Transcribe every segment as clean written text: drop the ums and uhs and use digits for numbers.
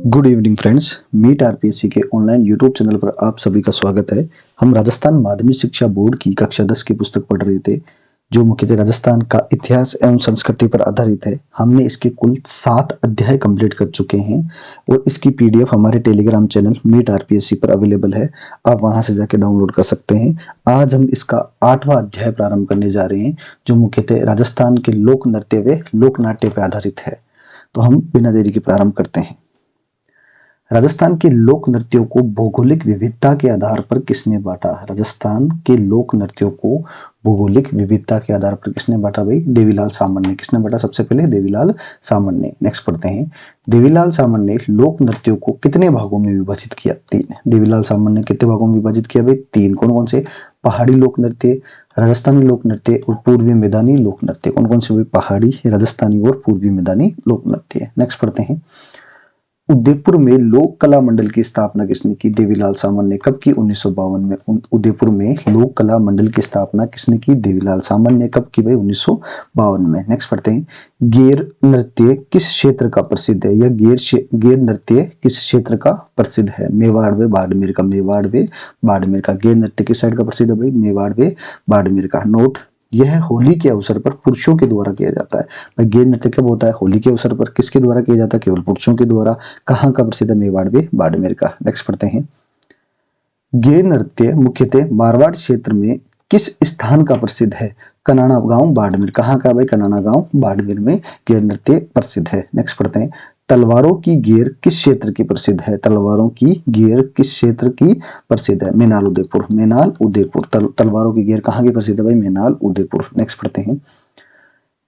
Good evening friends. Meet RPSC के online YouTube channel पर आप सभी का स्वागत है। हम राजस्थान माध्यमिक शिक्षा बोर्ड की कक्षा 10 की पुस्तक पढ़ रहे थे, जो मुख्यतः राजस्थान का इतिहास एवं संस्कृति पर आधारित है। हमने इसके कुल 7 अध्याय कंप्लीट कर चुके हैं और इसकी पीडीएफ हमारे टेलीग्राम चैनल मीट आरपीएससी पर अवेलेबल है। आप वहां से जाके डाउनलोड कर सकते हैं। आज हम इसका 8वां अध्याय प्रारंभ करने जा रहे हैं, जो मुख्यतः राजस्थान के लोक नृत्य व लोक नाट्य पर आधारित है। तो हम बिना देरी के प्रारंभ करते हैं। राजस्थान के लोक नृत्यों को भौगोलिक विविधता के आधार पर किसने बांटा? राजस्थान के लोक नृत्यों को भौगोलिक विविधता के आधार पर किसने बांटा भाई? देवीलाल सामन ने। किसने बांटा? सबसे पहले देवीलाल सामन ने। नेक्स्ट पढ़ते हैं। देवीलाल सामन ने लोक नृत्यों को कितने भागों में विभाजित किया? 3। देवीलाल सामन ने कितने भागों में विभाजित किया भाई? 3। कौन कौन से? पहाड़ी लोक नृत्य, राजस्थानी लोक नृत्य और पूर्वी मैदानी लोक नृत्य। कौन कौन से भाई? पहाड़ी, राजस्थानी और पूर्वी मैदानी लोक नृत्य। नेक्स्ट पढ़ते हैं। उदयपुर में लोक कला मंडल की स्थापना किसने की? देवीलाल सामन ने। कब की? 1952 में। उदयपुर में लोक कला मंडल की स्थापना किसने की? देवीलाल सामन ने। कब की भाई? 1952 में। नेक्स्ट पढ़ते हैं। गेर नृत्य किस क्षेत्र का प्रसिद्ध है? यह गेर नृत्य किस क्षेत्र का प्रसिद्ध है? मेवाड़ व बाड़मेर का। मेवाड़ व बाड़मेर का। गेर नृत्य किस साइड का प्रसिद्ध है भाई? मेवाड़ व बाड़मेर का। नोट, यह होली के अवसर पर पुरुषों के द्वारा किया जाता है। भाई गेर नृत्य कब होता है? होली के अवसर पर। किसके द्वारा किया जाता है? केवल पुरुषों के द्वारा। कहाँ का प्रसिद्ध है? मेवाड़ व बाड़मेर का। नेक्स्ट पढ़ते हैं। गेर नृत्य मुख्यतः मारवाड़ क्षेत्र में किस स्थान का प्रसिद्ध है? कनाना गांव बाड़मेर। कहाँ का भाई? कनाना गांव बाड़मेर में गेर नृत्य प्रसिद्ध है। नेक्स्ट पढ़ते हैं। तलवारों की गेर किस क्षेत्र की प्रसिद्ध है? तलवारों की गेर किस क्षेत्र की प्रसिद्ध है? मैनाल उदयपुर। मैनाल उदयपुर। तलवारों की गेर कहाँ की प्रसिद्ध है भाई? मैनाल उदयपुर। नेक्स्ट पढ़ते हैं।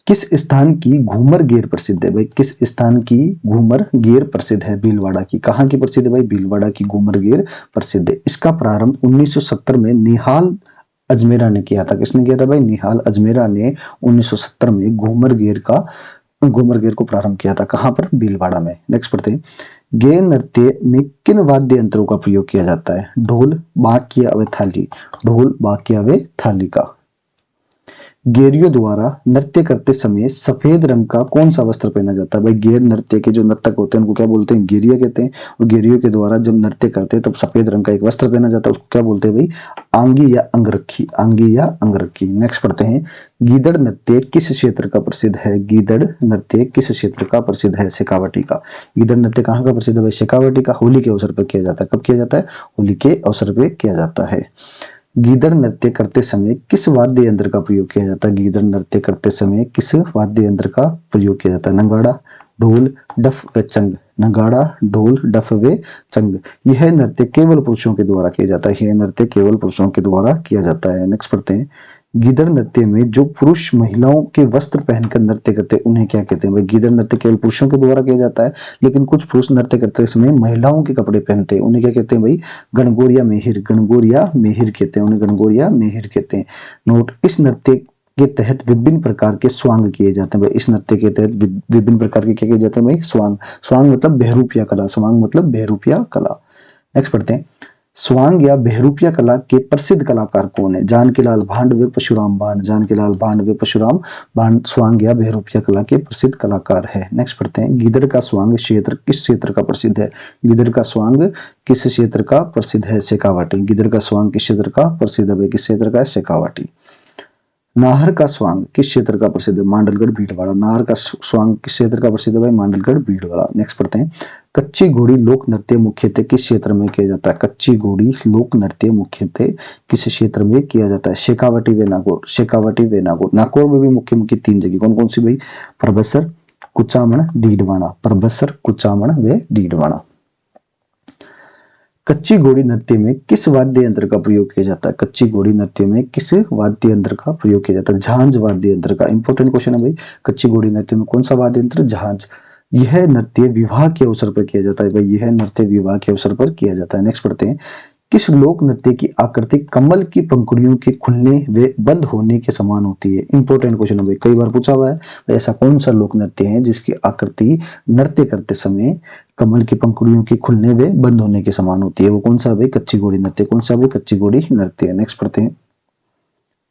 किस स्थान की घूमर गेर प्रसिद्ध है भाई? किस स्थान की घूमर गेर प्रसिद्ध है? भीलवाड़ा की। कहाँ की प्रसिद्ध है भाई? भीलवाड़ा की घूमर गेर प्रसिद्ध है। इसका प्रारंभ 1970 में निहाल अजमेरा ने किया था। किसने किया था भाई? निहाल अजमेरा ने 1970 में घूमर गेर को प्रारंभ किया था। कहां पर? भीलवाड़ा में। नेक्स्ट पढ़ते हैं। गेर नृत्य में किन वाद्य यंत्रों का प्रयोग किया जाता है? ढोल, बाकिया व थाली। ढोल, बाकिया व थाली का। गेरियों द्वारा नृत्य करते समय सफेद रंग का कौन सा वस्त्र पहना जाता है भाई? गेर नृत्य के जो नर्तक होते हैं उनको क्या बोलते हैं? गेरिया कहते हैं। और गेरियों के द्वारा जब नृत्य करते हैं तब सफेद रंग का एक वस्त्र पहना जाता है, उसको क्या बोलते हैं भाई? आंगी या अंगरखी। आंगी या अंगरखी। नेक्स्ट पढ़ते हैं। गीदड़ नृत्य किस क्षेत्र का प्रसिद्ध है? गीदड़ नृत्य किस क्षेत्र का प्रसिद्ध है? शेखावाटी का। गीदड़ नृत्य कहाँ का प्रसिद्ध है भाई? शेखावाटी का। होली के अवसर पर किया जाता है। कब किया जाता है? होली के अवसर पर किया जाता है। गीदड़ नृत्य करते समय किस वाद्य यंत्र का प्रयोग किया जाता है? गीदड़ नृत्य करते समय किस वाद्य यंत्र का प्रयोग किया जाता है? नगाड़ा, ढोल, डफ व चंग। नगाड़ा, ढोल, डफ व चंग। यह नृत्य केवल पुरुषों के द्वारा किया जाता है। यह नृत्य केवल पुरुषों के द्वारा किया जाता है। नेक्स्ट पढ़ते हैं। गीदड़ नृत्य में जो पुरुष महिलाओं के वस्त्र पहनकर नृत्य करते हैं उन्हें क्या कहते हैं भाई? गीदड़ नृत्य केवल पुरुषों के द्वारा किया जाता है, लेकिन कुछ पुरुष नृत्य करते समय महिलाओं के कपड़े पहनते हैं, उन्हें क्या कहते हैं भाई? गणगौरिया मेहिर। गणगौरिया मेहिर कहते हैं, उन्हें गणगौरिया मेहिर कहते हैं। नोट, इस नृत्य के तहत विभिन्न प्रकार के स्वांग किए जाते हैं भाई। इस नृत्य के तहत विभिन्न प्रकार के क्या किए जाते हैं भाई? स्वांग। स्वांग मतलब बहरूपिया कला। स्वांग मतलब बहरूपिया कला। नेक्स्ट पढ़ते हैं। स्वांग या बहरूपिया कला के प्रसिद्ध कलाकार कौन है? जानकीलाल भांड व परशुराम भांड। जानकीलाल भांड व परशुराम भांड स्वांग या बहरूपिया कला के प्रसिद्ध कलाकार है। नेक्स्ट पढ़ते हैं। गीदड़ का स्वांग क्षेत्र किस क्षेत्र का प्रसिद्ध है? गीदड़ का स्वांग किस क्षेत्र का प्रसिद्ध है? शेखावाटी। गीदड़ का स्वांग किस क्षेत्र का प्रसिद्ध है? किस क्षेत्र का है? शेखावाटी। नाहर का स्वांग किस क्षेत्र का प्रसिद्ध है? मांडलगढ़ भीलवाड़ा। नाहर का स्वांग किस क्षेत्र का प्रसिद्ध है भाई? मांडलगढ़ भीलवाड़ा। नेक्स्ट पढ़ते हैं। कच्ची घोड़ी लोक नृत्य मुख्यतः किस क्षेत्र में किया जाता है? कच्ची घोड़ी लोक नृत्य मुख्यतः किस क्षेत्र में किया जाता है? शेखावाटी व नागौर। शेखावाटी व नागौर। नागौर में भी मुख्य मुख्य 3 जगह कौन कौन सी भाई? परबसर, कुचामण, डीडवाना। परबसर, कुचामण व डीडवाना। कच्ची घोड़ी नृत्य में किस वाद्य यंत्र का प्रयोग किया जाता है? कच्ची घोड़ी नृत्य में किस वाद्य यंत्र का प्रयोग किया जाता है? झांझ वाद्य यंत्र का। इंपॉर्टेंट क्वेश्चन है भाई। कच्ची घोड़ी नृत्य में कौन सा वाद्य यंत्र? झांझ। यह नृत्य विवाह के अवसर पर किया जाता है भाई। यह नृत्य विवाह के अवसर पर किया जाता है। नेक्स्ट पढ़ते हैं। किस लोक नृत्य की आकृति कमल की पंखुड़ियों के खुलने व बंद होने के समान होती है? इंपॉर्टेंट क्वेश्चन है भाई, कई बार पूछा हुआ है। ऐसा कौन सा लोक नृत्य है जिसकी आकृति नृत्य करते समय कमल की पंखुड़ियों के खुलने व बंद होने के समान होती है? वो कौन सा भाई? कच्ची घोड़ी नृत्य। कौन सा भाई? कच्ची घोड़ी नृत्य। नेक्स्ट पढ़ते हैं।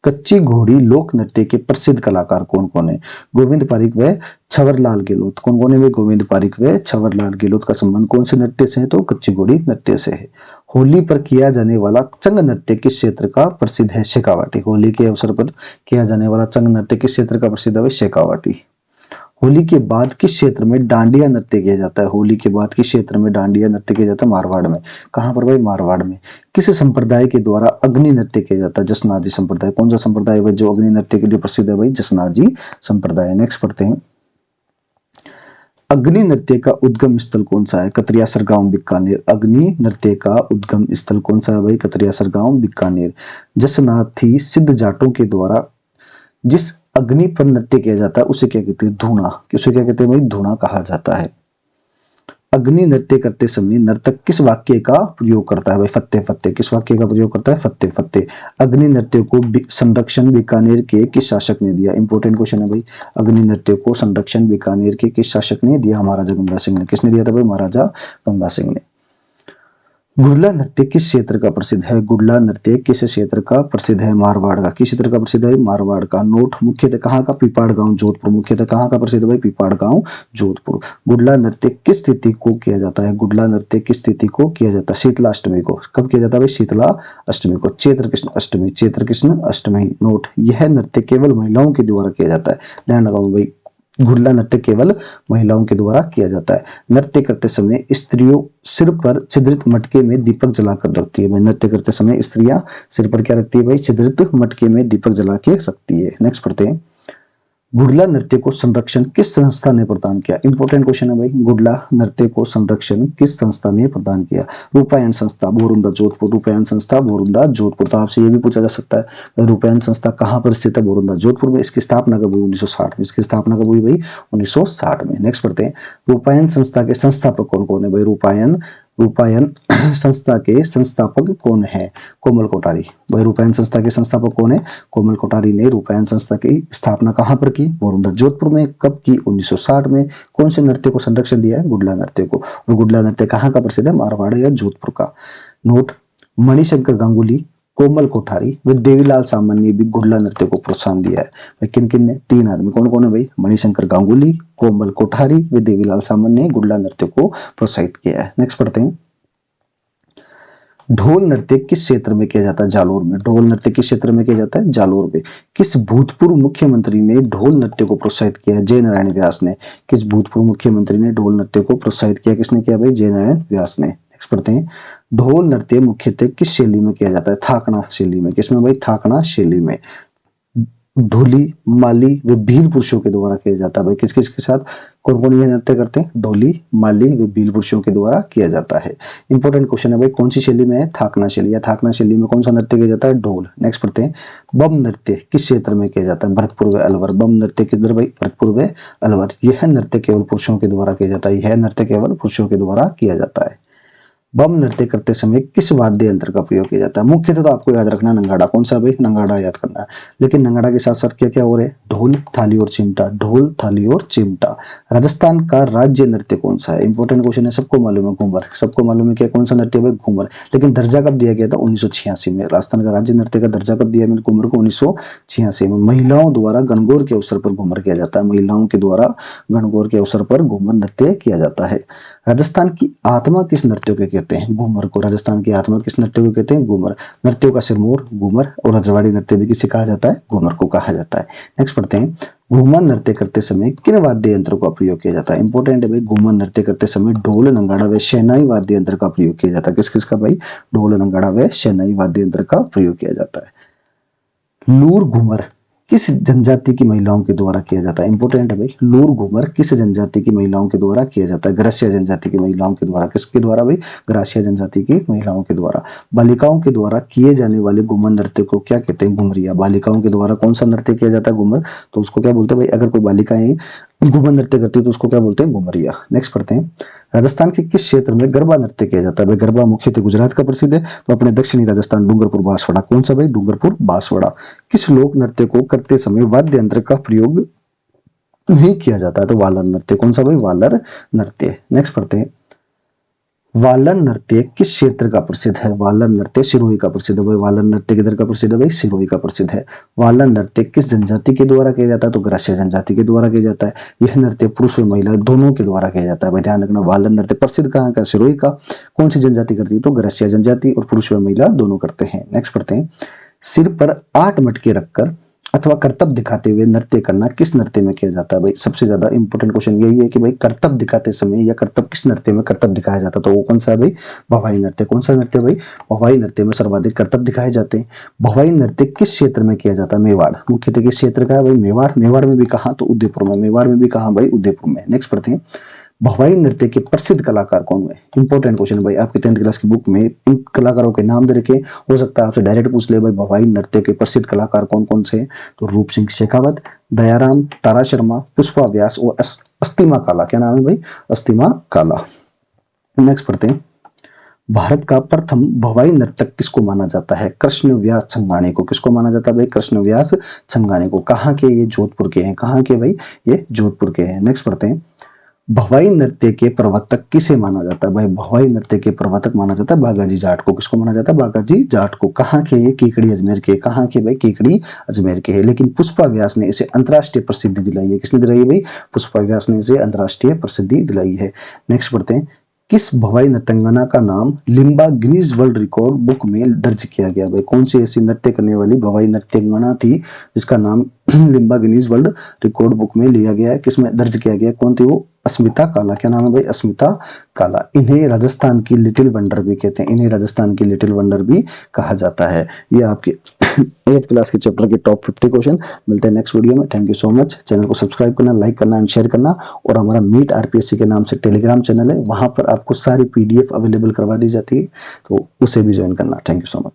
कच्ची घोड़ी लोक नृत्य के प्रसिद्ध कलाकार कौन कौन है? गोविंद पारिक व छवरलाल गहलोत। कौन कौन है वे? गोविंद पारिक व छवरलाल गहलोत का संबंध कौन से नृत्य से है? तो कच्ची घोड़ी नृत्य से है। होली पर किया जाने वाला चंग नृत्य किस क्षेत्र का प्रसिद्ध है? शेखावाटी। होली के अवसर पर किया जाने वाला चंग नृत्य किस क्षेत्र का प्रसिद्ध है? शेखावाटी। होली के बाद किस क्षेत्र में डांडिया नृत्य किया जाता है? होली के बाद किस क्षेत्र में डांडिया नृत्य किया जाता है? मारवाड़ में। कहां पर भाई? मारवाड़ में। किस संप्रदाय के द्वारा अग्नि नृत्य किया जाता है? जसनाजी संप्रदाय। कौन सा संप्रदाय है जो अग्नि नृत्य के लिए प्रसिद्ध है? भाई जसनाजी संप्रदाय। नेक्स्ट पढ़ते हैं। अग्नि नृत्य का उद्गम स्थल कौन सा है? कतरियासर गांव बीकानेर। अग्नि नृत्य का उद्गम स्थल कौन सा है भाई? कतरियासर गांव बीकानेर। जसनाथी सिद्ध जाटों के द्वारा जिस अग्नि पर नृत्य किया जाता है उसे क्या कहते हैं? धूणा। उसे क्या कहते हैं भाई? धूणा कहा जाता है। अग्नि नृत्य करते समय नर्तक किस वाक्य का प्रयोग करता है भाई? फत्ते फत्ते। किस वाक्य का प्रयोग करता है? फत्ते फत्ते। अग्नि नृत्य को संरक्षण बीकानेर के किस शासक ने दिया? इंपॉर्टेंट क्वेश्चन है भाई। अग्नि नृत्य को संरक्षण बीकानेर के किस शासक ने दिया? महाराजा गंगा सिंह ने। किसने दिया था भाई? महाराजा गंगा सिंह ने। गुड़ला नृत्य किस क्षेत्र का प्रसिद्ध है? गुड़ला नृत्य किस क्षेत्र का प्रसिद्ध है? मारवाड़ का। किस क्षेत्र का प्रसिद्ध है? मारवाड़ का। नोट मुख्यतः कहाँ का? पीपाड़ गांव जोधपुर। मुख्यतः कहाँ का प्रसिद्ध है भाई? पीपाड़ गांव जोधपुर। गुड़ला नृत्य किस तिथि को किया जाता है? गुड़ला नृत्य किस तिथि को किया जाता है? शीतला अष्टमी को। कब किया जाता है भाई? शीतला अष्टमी को। चैत्र कृष्ण अष्टमी। चैत्र कृष्ण अष्टमी। नोट, यह नृत्य केवल महिलाओं के द्वारा किया जाता है। ध्यान लगाओ भाई, गुड़ला नृत्य केवल महिलाओं के द्वारा किया जाता है। नृत्य करते समय स्त्रियों सिर पर छिद्रित मटके में दीपक जलाकर रखती है भाई। नृत्य करते समय स्त्रियां सिर पर क्या रखती है भाई? छिद्रित मटके में दीपक जला के रखती है। नेक्स्ट पढ़ते हैं। गुड़ला नृत्य को संरक्षण किस संस्था ने प्रदान किया? इंपॉर्टेंट क्वेश्चन है भाई। गुड़ला नृत्य को संरक्षण किस संस्था ने प्रदान किया? रूपायन संस्था बोरुंदा जोधपुर। रूपायन संस्था बोरुंदा जोधपुर। तो आपसे ये भी पूछा जा सकता है रूपायन संस्था कहाँ पर स्थित है? बोरुंदा जोधपुर में। इसकी स्थापना कब हुई? 1960 में। इसकी स्थापना कब हुई भाई? 1960 में। नेक्स्ट पढ़ते हैं। रूपायन संस्था के संस्थापक कौन कौन है भाई? रूपायन संस्था के संस्थापक कौन है? कोमल कोठारी। भाई रूपायन संस्था के संस्थापक कौन है? कोमल कोठारी ने रूपायन संस्था की स्थापना कहां पर की? बोरुंदा जोधपुर में। कब की? 1960 में। कौन से नृत्य को संरक्षण दिया है? गुड़ला नृत्य को। और गुड़ला नृत्य कहाँ का प्रसिद्ध है? मारवाड़ या जोधपुर का। नोट, मणिशंकर गांगुली, कोमल कोठारी व देवीलाल सामन ने भी गुड़ला नृत्य को प्रोत्साहन दिया है। किन किन ने? 3 आदमी। कौन कौन है भाई? मणिशंकर गांगुली, कोमल कोठारी व देवीलाल सामन ने गुड़ला नृत्य को प्रोत्साहित किया है। नेक्स्ट पढ़ते हैं। ढोल नृत्य किस क्षेत्र में किया जाता है? जालोर में। ढोल नृत्य किस क्षेत्र में किया जाता है? जालोर में। किस भूतपूर्व मुख्यमंत्री ने ढोल नृत्य को प्रोत्साहित किया? जय नारायण व्यास ने। किस भूतपूर्व मुख्यमंत्री ने ढोल नृत्य को प्रोत्साहित किया? किसने किया भाई? जय नारायण व्यास ने। नेक्स्ट पढ़ते हैं। ढोल नृत्य मुख्यतः किस शैली में किया जाता है? थाकड़ा शैली में। किसमें भाई? थाकड़ा शैली में। ढोली, माली व भील पुरुषों के द्वारा किया जाता है भाई। किस किस के साथ? कौन कौन ये नृत्य करते हैं? ढोली, माली व भील पुरुषों के द्वारा किया जाता है। इंपॉर्टेंट क्वेश्चन है भाई, कौन सी शैली में है? थाकना शैली। या थाकना शैली में कौन सा नृत्य किया जाता है? ढोल। नेक्स्ट पढ़ते हैं। बम नृत्य किस क्षेत्र में किया जाता है? भरतपुर व अलवर। बम नृत्य किधर भाई? भरतपुर व अलवर। यह नृत्य केवल पुरुषों के द्वारा किया जाता है। यह नृत्य केवल पुरुषों के द्वारा किया जाता है। बम नृत्य करते समय किस वाद्य यंत्र का प्रयोग किया जाता है? मुख्यतः तो आपको याद रखना नंगाड़ा। कौन सा भाई? नंगाड़ा याद करना है। लेकिन नंगाड़ा के साथ साथ क्या क्या हो रहा है? ढोल, थाली और चिमटा। ढोल, थाली और चिमटा। राजस्थान का राज्य नृत्य कौन सा है? इंपॉर्टेंट क्वेश्चन है, सबको मालूम है घूमर। सबको मालूम है क्या कौन सा नृत्य है? घूमर। लेकिन दर्जा कब दिया गया था? 1986 में। राजस्थान का राज्य नृत्य का दर्जा कब दिया मैंने घूमर को? 1986 में। महिलाओं द्वारा गणगौर के अवसर पर घूमर किया जाता है। महिलाओं के द्वारा गणगौर के अवसर पर घूमर नृत्य किया जाता है। राजस्थान की आत्मा किस नृत्य को कहते हैं? घूमर को। राजस्थान की आत्मा किस नृत्य को कहते हैं? घूमर। नृत्यों का सिरमौर घूमर और रजवाड़ी नृत्य भी किसे कहा जाता है? घूमर को कहा जाता है। नेक्स्ट पढ़ते हैं। घूमर नृत्य करते समय किन वाद्य यंत्रों का प्रयोग किया जाता है? इंपॉर्टेंट है भाई। घूमर नृत्य करते समय ढोल, नंगाड़ा व शहनाई वाद्य यंत्र का प्रयोग किया जाता है। किस किस का भाई? ढोल, नंगाड़ा व शहनाई वाद्य यंत्र का प्रयोग किया जाता है। लूर घूमर किस जनजाति की महिलाओं के द्वारा किया जाता है? इंपॉर्टेंट है भाई। लूर घूमर किस जनजाति की महिलाओं के द्वारा किया जाता है? ग्रासिया जनजाति की महिलाओं के द्वारा। किसके द्वारा भाई? ग्रासिया जनजाति की महिलाओं के द्वारा। बालिकाओं के द्वारा किए जाने वाले घूमर नृत्य को क्या कहते हैं? घुमरिया। बालिकाओं के द्वारा कौन सा नृत्य किया जाता है? घूमर। तो उसको क्या बोलते हैं भाई? अगर कोई बालिकाएं घूमर नृत्य करती है तो उसको क्या बोलते हैं? घुमरिया। नेक्स्ट पढ़ते हैं। राजस्थान के किस क्षेत्र में गरबा नृत्य किया जाता है भाई? गरबा मुख्यतः गुजरात का प्रसिद्ध है, तो अपने दक्षिणी राजस्थान डूंगरपुर बांसवाड़ा। कौन सा भाई? डूंगरपुर बांसवाड़ा। किस लोक नृत्य को करते समय वाद्य यंत्र का प्रयोग नहीं किया जाता है? तो वालर नृत्य। कौन सा भाई? वालर नृत्य। नेक्स्ट पढ़ते हैं। वालन नृत्य किस क्षेत्र का प्रसिद्ध है? वालन नृत्य सिरोही का प्रसिद्ध है भाई। वालन नृत्य किधर का प्रसिद्ध है भाई? सिरोही का प्रसिद्ध है। वालन नृत्य किस जनजाति के द्वारा किया जाता है? तो ग्रास्य जनजाति के द्वारा किया जाता है। यह नृत्य पुरुष और महिला दोनों के द्वारा किया जाता है भाई, ध्यान रखना। वालन नृत्य प्रसिद्ध कहाँ का? सिरोही का। कौन सी जनजाति करती है? तो ग्रास्य जनजाति, और पुरुष और महिला दोनों करते हैं। नेक्स्ट पढ़ते हैं। सिर पर 8 मटके रखकर अथवा करतब दिखाते हुए नृत्य करना किस नृत्य में किया जाता है भाई? सबसे ज्यादा इंपॉर्टेंट क्वेश्चन यही है कि भाई करतब दिखाते समय या करतब किस नृत्य में करतब दिखाया जाता है? तो वो कौन सा है भाई? भवाई नृत्य। कौन सा नृत्य भाई? भवाई नृत्य में सर्वाधिक करतब दिखाए जाते हैं। भवाई नृत्य किस क्षेत्र में किया जाता है? मेवाड़। मुख्यतः किस क्षेत्र का है भाई? मेवाड़। मेवाड़ में भी कहा? तो उदयपुर में। मेवाड़ में भी कहा भाई? उदयपुर में। नेक्स्ट पढ़ते हैं। भवाई नृत्य के प्रसिद्ध कलाकार कौन हुए? इंपॉर्टेंट क्वेश्चन भाई, आपके 10th क्लास की बुक में इन कलाकारों के नाम दे रखे। हो सकता है आपसे डायरेक्ट पूछ ले भाई भवाई नृत्य के प्रसिद्ध कलाकार कौन कौन से हैं? तो रूप सिंह शेखावत, दयाराम, तारा शर्मा, पुष्पा व्यास और अस्तिमा काला। क्या नाम है भाई? अस्तिमा काला। नेक्स्ट पढ़ते हैं। भारत का प्रथम भवाई नर्तक किसको माना जाता है? कृष्ण व्यास छंगाणे को। किसको माना जाता है भाई? कृष्ण व्यास छंगाणे को। कहाँ के? ये जोधपुर के हैं। कहाँ के भाई? ये जोधपुर के हैं। नेक्स्ट पढ़ते हैं। भवाई नृत्य के प्रवर्तक किसे माना जाता है भाई? भवाई नृत्य के प्रवर्तक माना जाता है बागाजी जाट को। किसको माना जाता है? बागाजी जाट को। कहाँ के? ये केकड़ी अजमेर के। कहाँ के भाई? केकड़ी अजमेर के है। लेकिन पुष्पा व्यास ने इसे अंतरराष्ट्रीय प्रसिद्धि दिलाई है। किसने दिलाई है भाई? पुष्पा व्यास ने इसे अंतरराष्ट्रीय प्रसिद्धि दिलाई है। नेक्स्ट पढ़ते हैं। किस भवाई नृत्यांगना का नाम Limba Guinness world record book में दर्ज किया गया भाई? कौन सी ऐसी नृत्य करने वाली भवाई नृत्यांगना थी जिसका नाम Limba Guinness world record book में लिया गया है? किसमें दर्ज किया गया? कौन थी वो? अस्मिता काला। क्या नाम है भाई? अस्मिता काला। इन्हें राजस्थान की लिटिल वंडर भी कहते हैं। इन्हें राजस्थान की लिटिल वंडर भी कहा जाता है। ये आपके 8th क्लास के चैप्टर के टॉप 50 क्वेश्चन। मिलते हैं नेक्स्ट वीडियो में। Thank you so much. Channel को सब्सक्राइब करना, लाइक करना एंड शेयर करना। और हमारा मीट आरपीएससी के नाम से टेलीग्राम चैनल है, वहां पर आपको सारी PDF अवेलेबल करवा दी जाती है, तो उसे भी ज्वाइन करना। Thank you so much.